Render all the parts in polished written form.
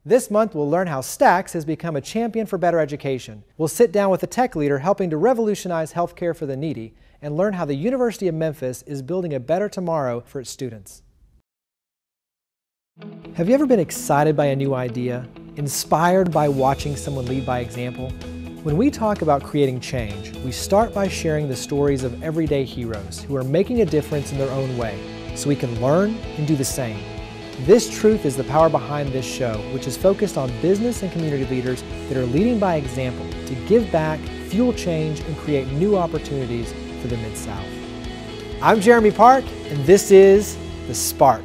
This month, we'll learn how Stax has become a champion for better education. We'll sit down with a tech leader helping to revolutionize healthcare for the needy and learn how the University of Memphis is building a better tomorrow for its students. Have you ever been excited by a new idea, inspired by watching someone lead by example? When we talk about creating change, we start by sharing the stories of everyday heroes who are making a difference in their own way, so we can learn and do the same. This truth is the power behind this show, which is focused on business and community leaders that are leading by example to give back, fuel change, and create new opportunities for the Mid-South. I'm Jeremy Park, and this is The Spark.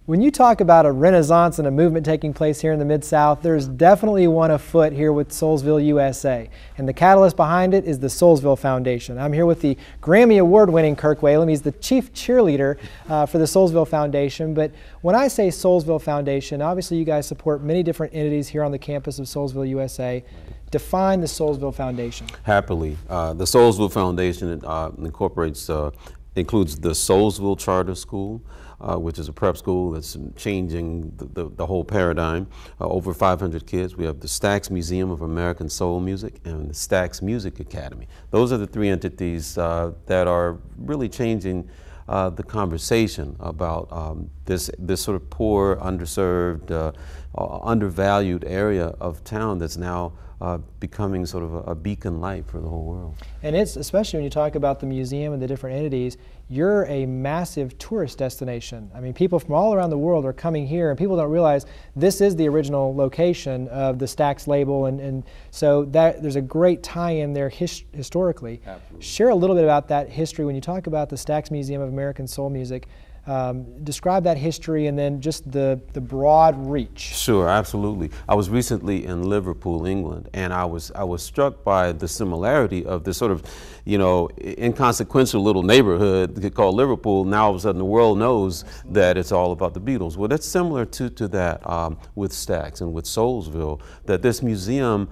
When you talk about a renaissance and a movement taking place here in the Mid-South, there's definitely one afoot here with Soulsville USA. And the catalyst behind it is the Soulsville Foundation. I'm here with the Grammy Award-winning Kirk Whalum. He's the chief cheerleader for the Soulsville Foundation. But when I say Soulsville Foundation, obviously you guys support many different entities here on the campus of Soulsville USA. Define the Soulsville Foundation. Happily. The Soulsville Foundation includes the Soulsville Charter School, which is a prep school that's changing the whole paradigm. Over 500 kids. We have the Stax Museum of American Soul Music and the Stax Music Academy. Those are the three entities that are really changing the conversation about this sort of poor, underserved, undervalued area of town that's now becoming sort of a beacon light for the whole world. And it's, especially when you talk about the museum and the different entities, you're a massive tourist destination. I mean, people from all around the world are coming here, and people don't realize this is the original location of the Stax label, and so there's a great tie-in there historically. Absolutely. Share a little bit about that history when you talk about the Stax Museum of American Soul Music. Describe that history and then just the broad reach. Sure, absolutely. I was recently in Liverpool, England, and I was struck by the similarity of this sort of, inconsequential little neighborhood called Liverpool. Now all of a sudden the world knows that it's all about the Beatles. Well, that's similar to that with Stax and with Soulsville, that this museum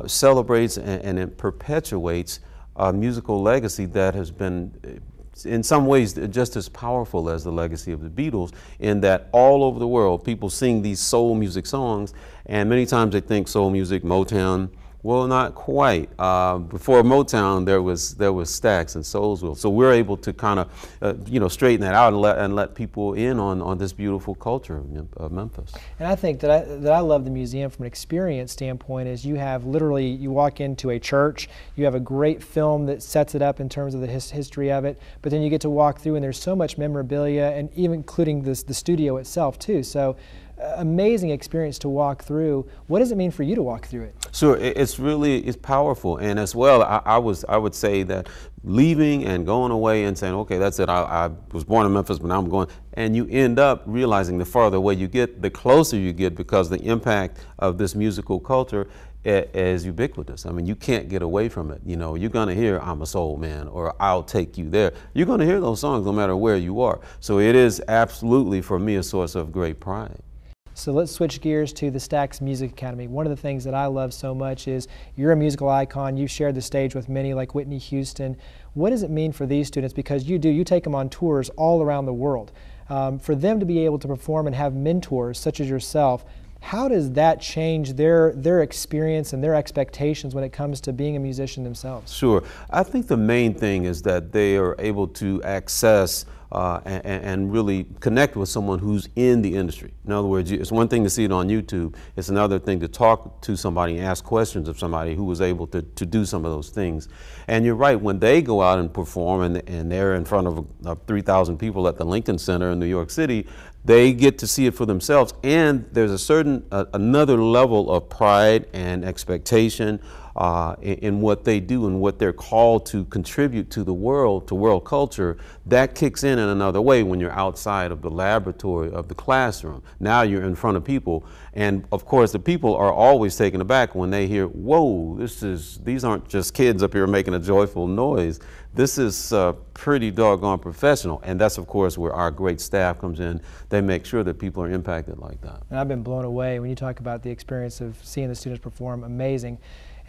celebrates and it perpetuates a musical legacy that has been in some ways just as powerful as the legacy of the Beatles, in that all over the world people sing these soul music songs, and many times they think soul music, Motown. Well, not quite. Before Motown, there was Stax and Soulsville. So we're able to kind of, straighten that out and let people in on this beautiful culture of Memphis. And I think that I love the museum from an experience standpoint is you have literally, you walk into a church, you have a great film that sets it up in terms of the history of it, but then you get to walk through and there's so much memorabilia, and even including the studio itself too. So amazing experience to walk through. What does it mean for you to walk through it? Sure, it's powerful, and as well, I would say that leaving and going away and saying, okay, that's it. I was born in Memphis, but now I'm going, and you end up realizing the farther away you get, the closer you get, because the impact of this musical culture is ubiquitous. I mean, you can't get away from it. You're going to hear "I'm a Soul Man" or "I'll Take You There." You're going to hear those songs no matter where you are. So it is absolutely, for me, a source of great pride. So let's switch gears to the Stax Music Academy. One of the things that I love so much is you're a musical icon. You've shared the stage with many like Whitney Houston. What does it mean for these students? Because you take them on tours all around the world. For them to be able to perform and have mentors such as yourself, how does that change their experience and their expectations when it comes to being a musician themselves? Sure. I think the main thing is that they are able to access and really connect with someone who's in the industry. In other words, it's one thing to see it on YouTube. It's another thing to talk to somebody and ask questions of somebody who was able to do some of those things. And you're right, when they go out and perform and they're in front of 3,000 people at the Lincoln Center in New York City, they get to see it for themselves. And there's a certain, another level of pride and expectation in what they do and what they're called to contribute to the world, to world culture. That kicks in another way when you're outside of the laboratory of the classroom. Now you're in front of people, and of course the people are always taken aback when they hear, whoa, these aren't just kids up here making a joyful noise. This is pretty doggone professional, and that's of course where our great staff comes in. They make sure that people are impacted like that. And I've been blown away when you talk about the experience of seeing the students perform. Amazing.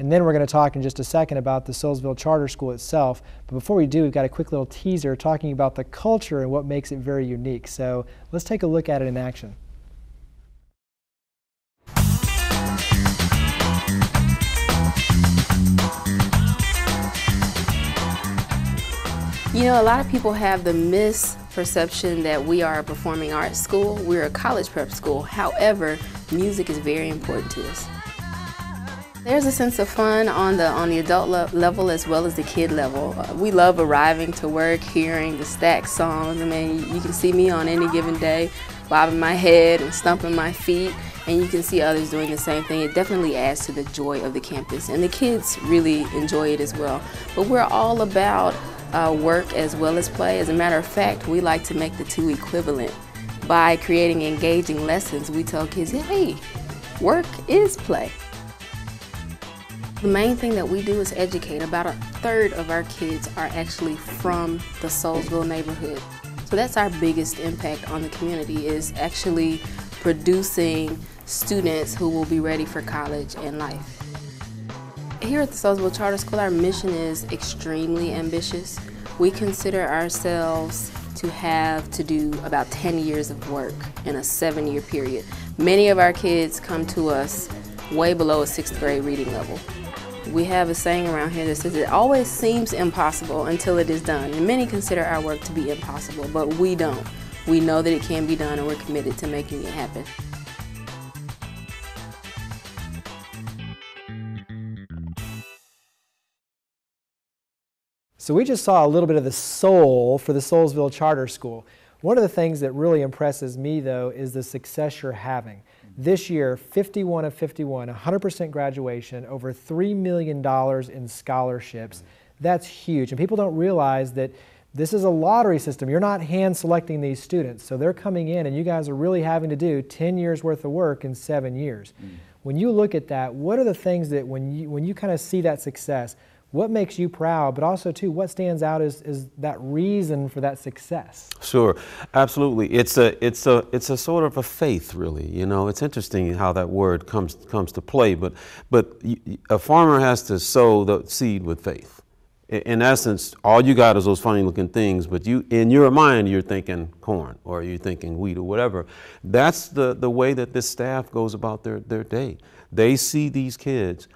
And then we're going to talk in just a second about the Soulsville Charter School itself. But before we do, we've got a quick little teaser talking about the culture and what makes it very unique. So let's take a look at it in action. You know, a lot of people have the misperception that we are a performing arts school. We're a college prep school. However, music is very important to us. There's a sense of fun on the adult level as well as the kid level. We love arriving to work, hearing the Stax songs. I mean, you can see me on any given day bobbing my head and stumping my feet, and you can see others doing the same thing. It definitely adds to the joy of the campus, and the kids really enjoy it as well. But we're all about work as well as play. As a matter of fact, we like to make the two equivalent. By creating engaging lessons, we tell kids, hey, work is play. The main thing that we do is educate. About a third of our kids are actually from the Soulsville neighborhood. So that's our biggest impact on the community, is actually producing students who will be ready for college and life. Here at the Soulsville Charter School, our mission is extremely ambitious. We consider ourselves to have to do about 10 years of work in a 7-year period. Many of our kids come to us way below a 6th grade reading level. We have a saying around here that says it always seems impossible until it is done. And many consider our work to be impossible, but we don't. We know that it can be done, and we're committed to making it happen. So we just saw a little bit of the soul for the Soulsville Charter School. One of the things that really impresses me, though, is the success you're having. This year, 51 of 51, 100% graduation, over $3 million in scholarships. That's huge. And people don't realize that this is a lottery system. You're not hand selecting these students. So they're coming in, and you guys are really having to do 10 years worth of work in 7 years. When you look at that, what are the things that when you kind of see that success, what makes you proud, but also too, what stands out is that reason for that success? Sure, absolutely. It's a sort of a faith, really. You know, it's interesting how that word comes to play. But a farmer has to sow the seed with faith. In essence, all you got is those funny-looking things, but in your mind, you're thinking corn or you're thinking wheat or whatever. That's the way that this staff goes about their day. They see these kids,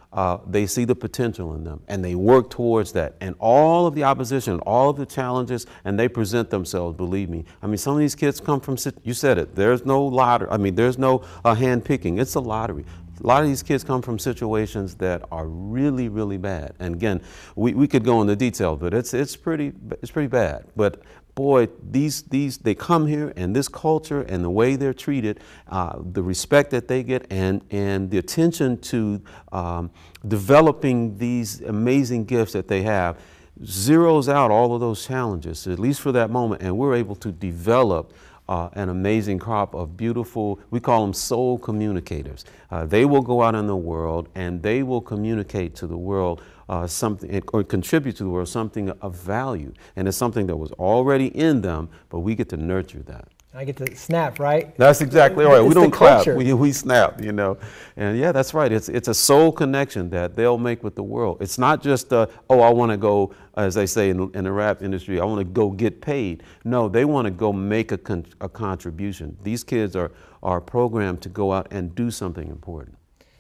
they see the potential in them, and they work towards that. And all of the opposition, all of the challenges, and they present themselves, believe me. I mean, some of these kids come from, you said it, there's no lottery. I mean, there's no hand picking. It's a lottery. A lot of these kids come from situations that are really, really bad. And again, we could go into detail, but it's pretty bad. But boy, they come here, and this culture and the way they're treated, the respect that they get, and the attention to developing these amazing gifts that they have, zeroes out all of those challenges, at least for that moment, and we're able to develop an amazing crop of beautiful, we call them soul communicators. They will go out in the world and they will communicate to the world something, or contribute to the world something of value. And it's something that was already in them, but we get to nurture that. I get to snap, right? That's exactly right. We don't clap, we snap, you know. And yeah, that's right. It's a soul connection that they'll make with the world. It's not just, oh, I want to go, as they say in the rap industry, I want to go get paid. No, they want to go make a contribution. These kids are programmed to go out and do something important.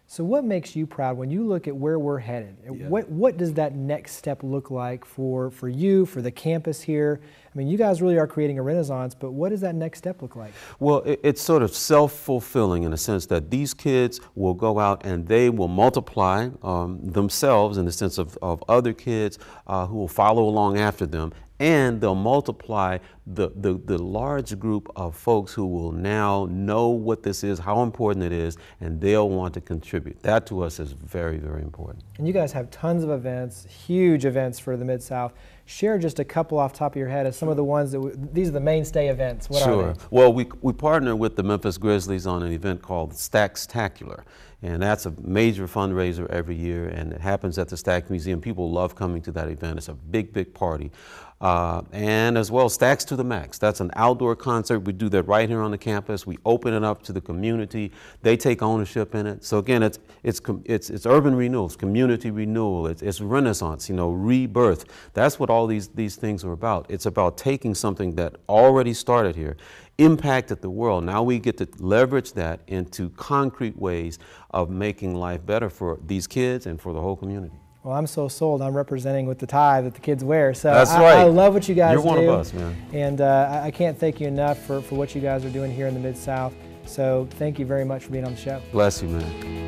So what makes you proud when you look at where we're headed? Yeah. What does that next step look like for you, for the campus here? I mean, you guys really are creating a renaissance, but what does that next step look like? Well, it's sort of self-fulfilling in the sense that these kids will go out and they will multiply themselves in the sense of other kids who will follow along after them. And they'll multiply the large group of folks who will now know what this is, how important it is, and they'll want to contribute. That to us is very, very important. And you guys have tons of events, huge events for the Mid-South. Share just a couple off the top of your head of some of the ones that these are the mainstay events. What are they? Well, we partner with the Memphis Grizzlies on an event called Stackstacular. And that's a major fundraiser every year, and it happens at the Stax Museum. People love coming to that event. It's a big, big party. And as well, Stax to the Max. That's an outdoor concert. We do that right here on the campus. We open it up to the community. They take ownership in it. So again, it's urban renewal, it's community renewal, it's renaissance, you know, rebirth. That's what all these things are about. It's about taking something that already started here, impacted the world. Now we get to leverage that into concrete ways of making life better for these kids and for the whole community. Well, I'm so sold. I'm representing with the tie that the kids wear. So That's right. I love what you guys do. You're one of us, man. And I can't thank you enough for what you guys are doing here in the Mid-South. So thank you very much for being on the show. Bless you, man.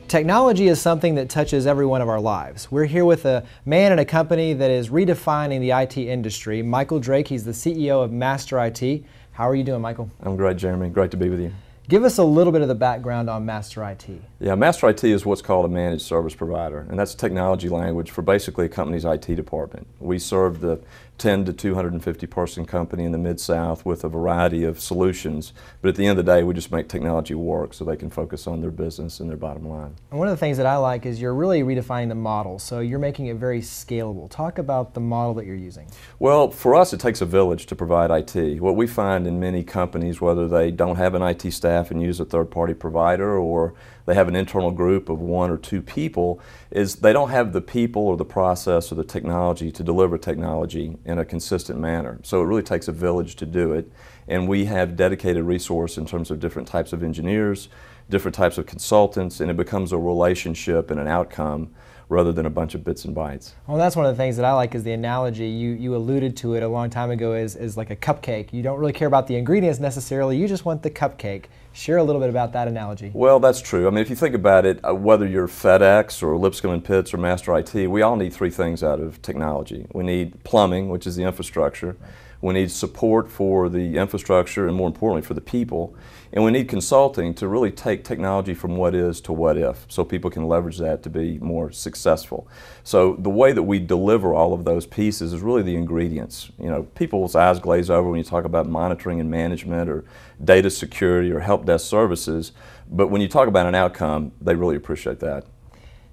Technology is something that touches every one of our lives. We're here with a man and a company that is redefining the IT industry. Michael Drake, he's the CEO of Master IT. How are you doing, Michael? I'm great, Jeremy. Great to be with you. Give us a little bit of the background on Master IT. Yeah, Master IT is what's called a managed service provider, and that's technology language for basically a company's IT department. We serve the 10 to 250 person company in the Mid-South with a variety of solutions, but at the end of the day we just make technology work so they can focus on their business and their bottom line. And one of the things that I like is you're really redefining the model, so you're making it very scalable. Talk about the model that you're using. Well, for us it takes a village to provide IT. What we find in many companies, whether they don't have an IT staff and use a third-party provider or they have an internal group of 1 or 2 people, is they don't have the people or the process or the technology to deliver technology in a consistent manner. So it really takes a village to do it, and we have dedicated resource in terms of different types of engineers, different types of consultants, and it becomes a relationship and an outcome rather than a bunch of bits and bytes. Well, that's one of the things that I like is the analogy. You alluded to it a long time ago as like a cupcake. You don't really care about the ingredients necessarily, you just want the cupcake. Share a little bit about that analogy. Well, that's true. I mean, if you think about it, whether you're FedEx or Lipscomb & Pitts or Master IT, we all need 3 things out of technology. We need plumbing, which is the infrastructure. Right. We need support for the infrastructure and more importantly for the people. And we need consulting to really take technology from what is to what if, so people can leverage that to be more successful. So the way that we deliver all of those pieces is really the ingredients. You know, people's eyes glaze over when you talk about monitoring and management or data security or help desk services, but when you talk about an outcome, they really appreciate that.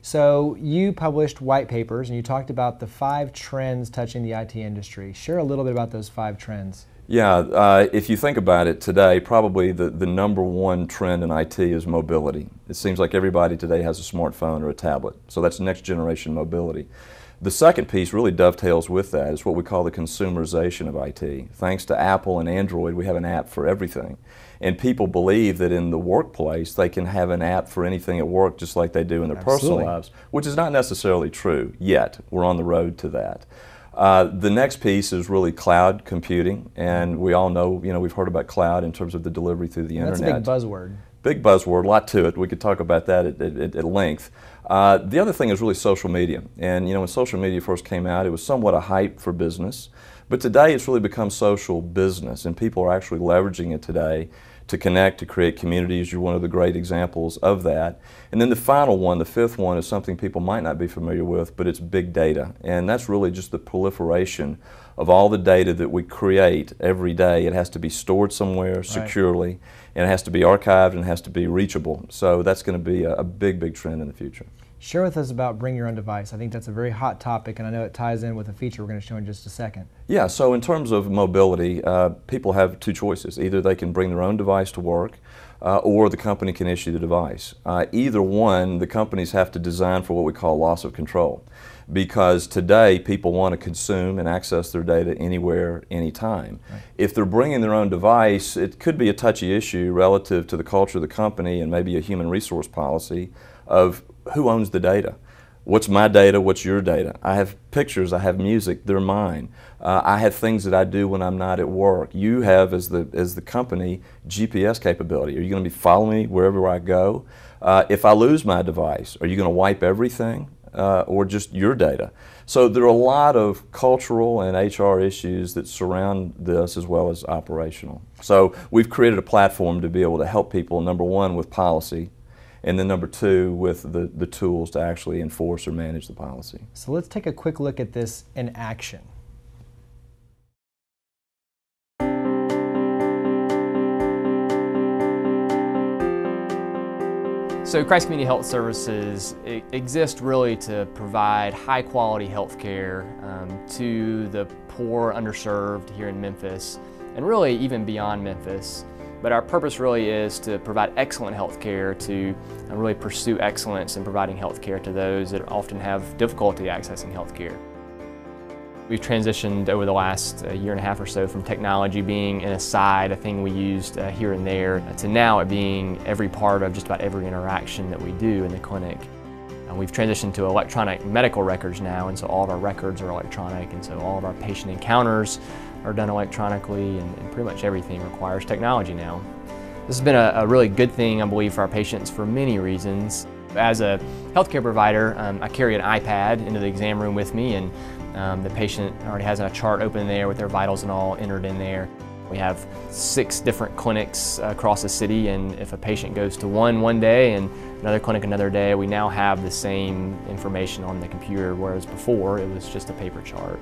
So you published white papers and you talked about the 5 trends touching the IT industry. Share a little bit about those 5 trends. Yeah, if you think about it today, probably the number 1 trend in IT is mobility. It seems like everybody today has a smartphone or a tablet, so that's next generation mobility. The second piece really dovetails with that. It's what we call the consumerization of IT. Thanks to Apple and Android, we have an app for everything. And people believe that in the workplace, they can have an app for anything at work just like they do in their Absolutely. personal lives, which is not necessarily true yet. We're on the road to that. The next piece is really cloud computing, and we all know, you know, we've heard about cloud in terms of the delivery through the internet. That's a big buzzword. Big buzzword, a lot to it. We could talk about that at length. The other thing is really social media. And you know, when social media first came out, it was somewhat a hype for business. But today it's really become social business, and people are actually leveraging it today to connect, to create communities. You're one of the great examples of that. And then the final one, the 5th one, is something people might not be familiar with, but it's big data. And that's really just the proliferation of all the data that we create every day. It has to be stored somewhere securely, and it has to be archived, and it has to be reachable. So that's going to be a big, big trend in the future. Share with us about Bring Your Own Device. I think that's a very hot topic, and I know it ties in with a feature we're going to show in just a second. Yeah, so in terms of mobility, people have 2 choices. Either they can bring their own device to work, or the company can issue the device. Either one, the companies have to design for what we call loss of control. Because today people want to consume and access their data anywhere, anytime. Right. If they're bringing their own device, it could be a touchy issue relative to the culture of the company and maybe a human resource policy of who owns the data. What's my data? What's your data? I have pictures, I have music, they're mine. I have things that I do when I'm not at work. You have, as the company, GPS capability. Are you going to be following me wherever I go? If I lose my device, are you going to wipe everything? Or just your data. So there are a lot of cultural and HR issues that surround this as well as operational. So we've created a platform to be able to help people, number 1, with policy, and then number 2, with the tools to actually enforce or manage the policy. So let's take a quick look at this in action. So Christ Community Health Services exist really to provide high quality health care to the poor, underserved here in Memphis, and really even beyond Memphis. But our purpose really is to provide excellent health care, to really pursue excellence in providing health care to those that often have difficulty accessing health care. We've transitioned over the last year and a half or so from technology being an aside, a thing we used here and there, to now it being every part of just about every interaction that we do in the clinic. We've transitioned to electronic medical records now, and so all of our records are electronic, and so all of our patient encounters are done electronically, and pretty much everything requires technology now. This has been a really good thing, I believe, for our patients for many reasons. As a healthcare provider, I carry an iPad into the exam room with me, and the patient already has a chart open there with their vitals and all entered in there. We have 6 different clinics across the city, and if a patient goes to one day and another clinic another day, we now have the same information on the computer, whereas before it was just a paper chart.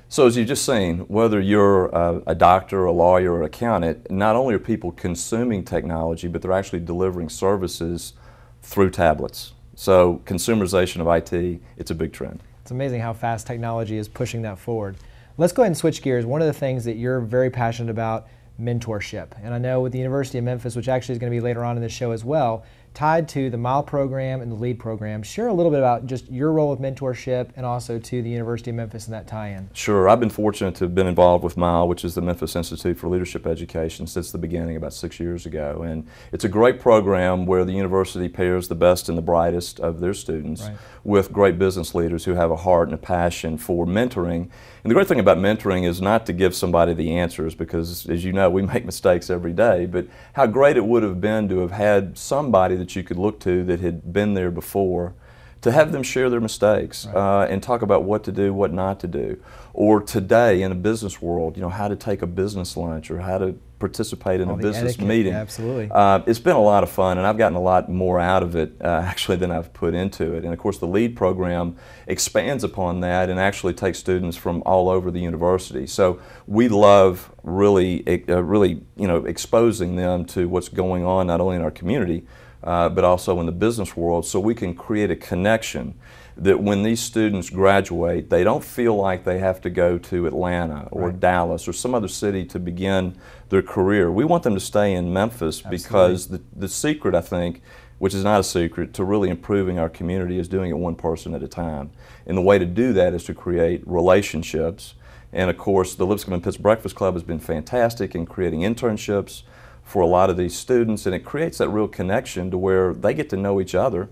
So as you've just seen, whether you're a doctor, a lawyer, or an accountant, not only are people consuming technology, but they're actually delivering services through tablets. So consumerization of IT, it's a big trend. It's amazing how fast technology is pushing that forward. Let's go ahead and switch gears. One of the things that you're very passionate about, mentorship. And I know with the University of Memphis, which actually is going to be later on in this show as well, tied to the MILE program and the LEAD program. Share a little bit about just your role with mentorship and also to the University of Memphis and that tie-in. Sure. I've been fortunate to have been involved with MILE, which is the Memphis Institute for Leadership Education, since the beginning about 6 years ago. And it's a great program where the university pairs the best and the brightest of their students with great business leaders who have a heart and a passion for mentoring. And the great thing about mentoring is not to give somebody the answers, because as you know, we make mistakes every day, but how great it would have been to have had somebody that you could look to that had been there before, to have them share their mistakes and talk about what to do, what not to do. Or today in a business world, you know, how to take a business lunch or how to participate in a business meeting. Absolutely. It's been a lot of fun, and I've gotten a lot more out of it actually than I've put into it. And of course the LEAD program expands upon that and actually takes students from all over the university. So we love really exposing them to what's going on not only in our community but also in the business world, so we can create a connection that when these students graduate, they don't feel like they have to go to Atlanta or Dallas or some other city to begin their career. We want them to stay in Memphis because the secret, I think, which is not a secret, to really improving our community is doing it one person at a time. And the way to do that is to create relationships. And of course, the Lipscomb and Pitts Breakfast Club has been fantastic in creating internships for a lot of these students, and it creates that real connection to where they get to know each other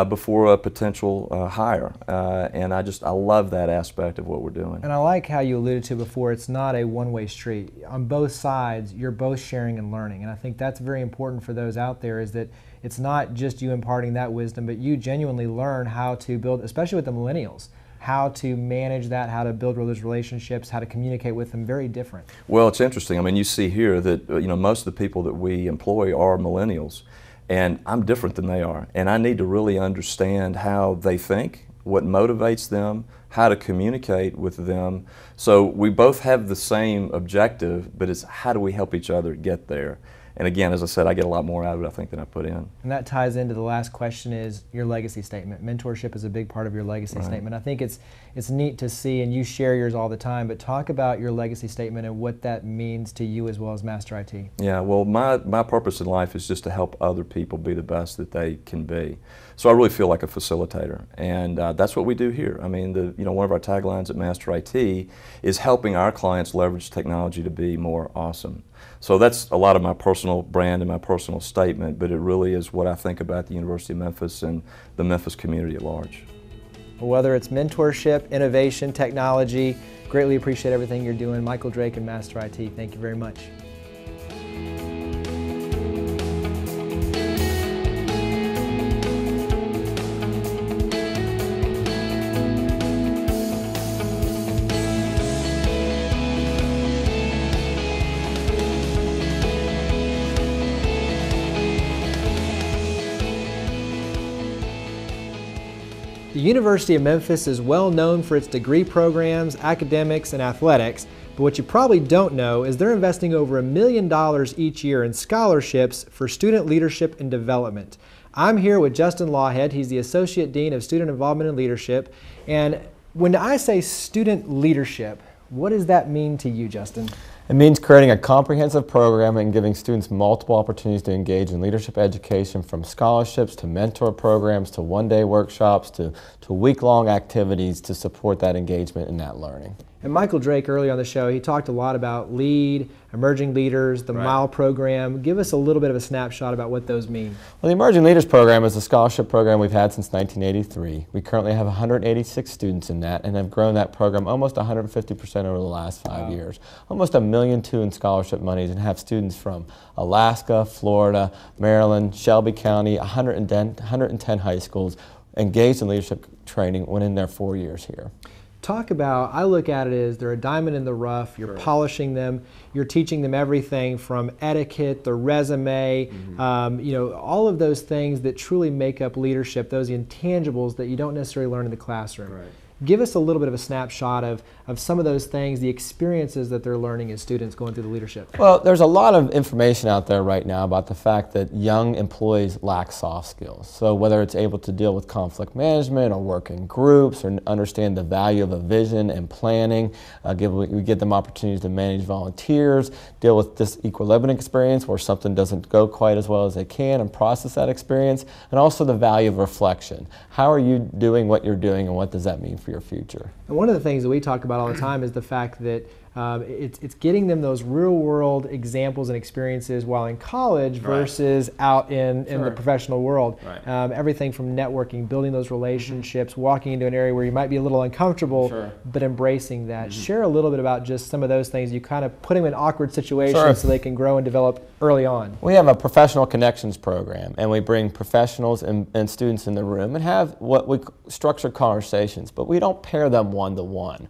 before a potential hire. And I love that aspect of what we're doing. And I like how you alluded to before, it's not a one-way street. On both sides, you're both sharing and learning. And I think that's very important for those out there, is that it's not just you imparting that wisdom, but you genuinely learn how to build, especially with the millennials, how to manage that, how to build those relationships, how to communicate with them, very different. Well, it's interesting. I mean, you see here that most of the people that we employ are millennials. And I'm different than they are, and I need to really understand how they think, what motivates them, how to communicate with them. So we both have the same objective, but it's how do we help each other get there? And again, as I said, I get a lot more out of it, I think, than I put in. And that ties into the last question, is your legacy statement. Mentorship is a big part of your legacy statement. I think it's neat to see, and you share yours all the time, but talk about your legacy statement and what that means to you as well as Master IT. Yeah, well, my purpose in life is just to help other people be the best that they can be. So I really feel like a facilitator, and that's what we do here. I mean, one of our taglines at Master IT is helping our clients leverage technology to be more awesome. So that's a lot of my personal brand and my personal statement, but it really is what I think about the University of Memphis and the Memphis community at large. Whether it's mentorship, innovation, technology, greatly appreciate everything you're doing. Michael Drake and Master IT, thank you very much. The University of Memphis is well known for its degree programs, academics, and athletics, but what you probably don't know is they're investing over $1 million each year in scholarships for student leadership and development. I'm here with Justin Lawhead. He's the Associate Dean of Student Involvement and Leadership. And when I say student leadership, What does that mean to you, Justin? It means creating a comprehensive program and giving students multiple opportunities to engage in leadership education, from scholarships to mentor programs to one-day workshops to week-long activities to support that engagement and that learning. And Michael Drake, earlier on the show, he talked a lot about LEAD, Emerging Leaders, the MILE program. Give us a little bit of a snapshot about what those mean. Well, the Emerging Leaders program is a scholarship program we've had since 1983. We currently have 186 students in that and have grown that program almost 150% over the last 5 years. Almost $1.2 million in scholarship monies, and have students from Alaska, Florida, Maryland, Shelby County, 110 high schools engaged in leadership training when in their 4 years here. Talk about, I look at it as they're a diamond in the rough, you're polishing them, you're teaching them everything from etiquette, the resume, you know, all of those things that truly make up leadership, those intangibles that you don't necessarily learn in the classroom. Right. Give us a little bit of a snapshot of some of those things, the experiences that they're learning as students going through the leadership. Well, there's a lot of information out there right now about the fact that young employees lack soft skills. So whether it's able to deal with conflict management or work in groups or understand the value of a vision and planning, we give them opportunities to manage volunteers, deal with this equilibrium experience where something doesn't go quite as well as they can and process that experience, and also the value of reflection. How are you doing what you're doing, and what does that mean for your future? And one of the things that we talk about all the time is the fact that it's getting them those real-world examples and experiences while in college versus out in the professional world. Everything from networking, building those relationships, walking into an area where you might be a little uncomfortable, but embracing that. Share a little bit about just some of those things. You kind of put them in awkward situations so they can grow and develop early on. We have a professional connections program, and we bring professionals and students in the room and have what we structure conversations, but we don't pair them one-to-one.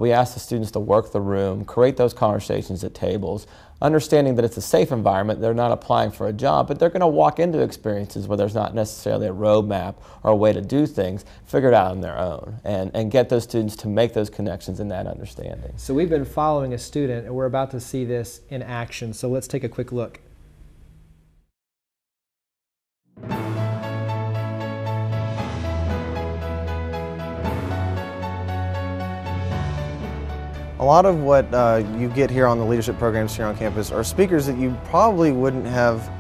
We ask the students to work the room, create those conversations at tables, understanding that it's a safe environment. They're not applying for a job, but they're going to walk into experiences where there's not necessarily a roadmap or a way to do things, figure it out on their own, and get those students to make those connections and that understanding. So we've been following a student, and we're about to see this in action, so let's take a quick look. A lot of what you get here on the leadership programs here on campus are speakers that you probably wouldn't have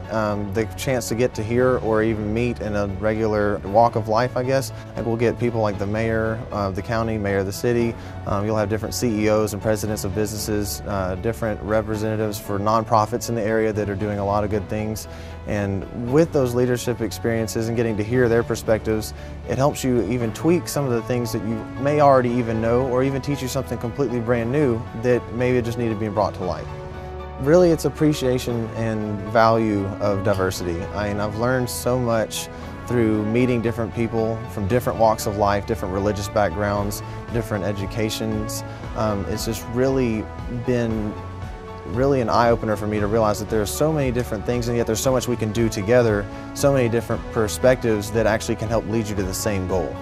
the chance to get to hear or even meet in a regular walk of life, I guess. And we'll get people like the mayor of the county, mayor of the city. You'll have different CEOs and presidents of businesses, different representatives for nonprofits in the area that are doing a lot of good things. And with those leadership experiences and getting to hear their perspectives, it helps you even tweak some of the things that you may already even know, or even teach you something completely brand new that maybe just needed being brought to light. Really, it's appreciation and value of diversity. I mean, I've learned so much through meeting different people from different walks of life, different religious backgrounds, different educations. It's just really been an eye-opener for me to realize that there's so many different things, and yet there's so much we can do together, so many different perspectives that actually can help lead you to the same goal.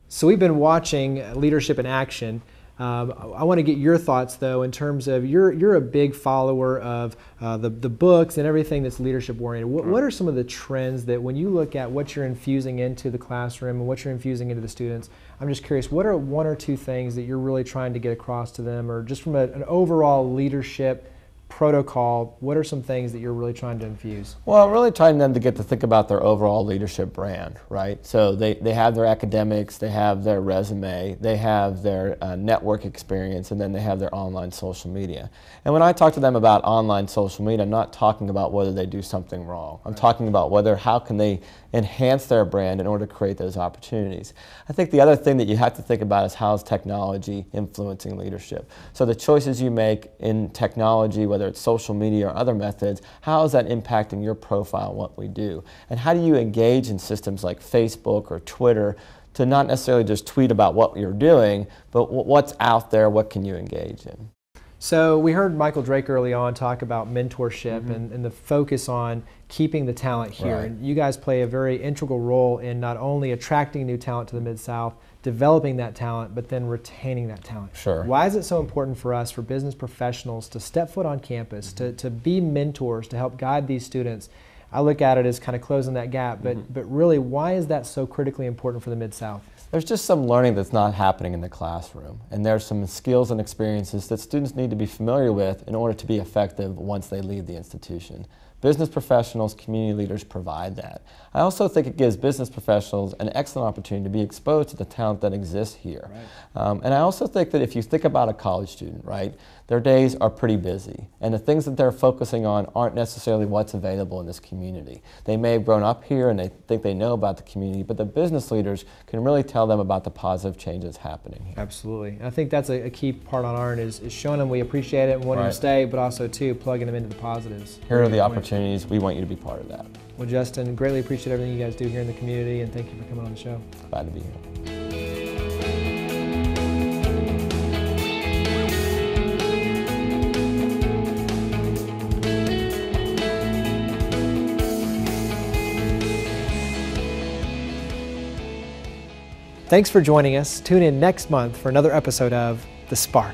So we've been watching Leadership in Action. I want to get your thoughts, though, in terms of you're a big follower of the books and everything that's leadership oriented. What are some of the trends that, when you look at what you're infusing into the classroom and what you're infusing into the students, I'm just curious, what are one or two things that you're really trying to get across to them, or just from an overall leadership protocol, what are some things that you're really trying to infuse? Well, really trying them to get to think about their overall leadership brand, right? So they have their academics, they have their resume, they have their network experience, and then they have their online social media. And when I talk to them about online social media, I'm not talking about whether they do something wrong. I'm talking about how can they enhance their brand in order to create those opportunities. I think the other thing that you have to think about is how is technology influencing leadership. So the choices you make in technology, whether it's social media or other methods, how is that impacting your profile and what we do? And how do you engage in systems like Facebook or Twitter to not necessarily just tweet about what you're doing, but what's out there, what can you engage in? So we heard Michael Drake early on talk about mentorship and the focus on keeping the talent here. Right. And you guys play a very integral role in not only attracting new talent to the Mid-South, developing that talent, but then retaining that talent. Sure. Why is it so important for us, for business professionals, to step foot on campus, to be mentors, to help guide these students? I look at it as kind of closing that gap, but really, why is that so critically important for the Mid-South? There's just some learning that's not happening in the classroom, and there's some skills and experiences that students need to be familiar with in order to be effective once they leave the institution. Business professionals, community leaders provide that. I also think it gives business professionals an excellent opportunity to be exposed to the talent that exists here. Right. And I also think that if you think about a college student, right, their days are pretty busy, and the things that they're focusing on aren't necessarily what's available in this community. They may have grown up here and they think they know about the community, but the business leaders can really tell them about the positive changes happening here. Absolutely. I think that's a key part on our end is showing them we appreciate it and wanting to stay, but also too plugging them into the positives. Here are the opportunities. We want you to be part of that. Well, Justin, greatly appreciate everything you guys do here in the community, and thank you for coming on the show. Glad to be here. Thanks for joining us. Tune in next month for another episode of The Spark.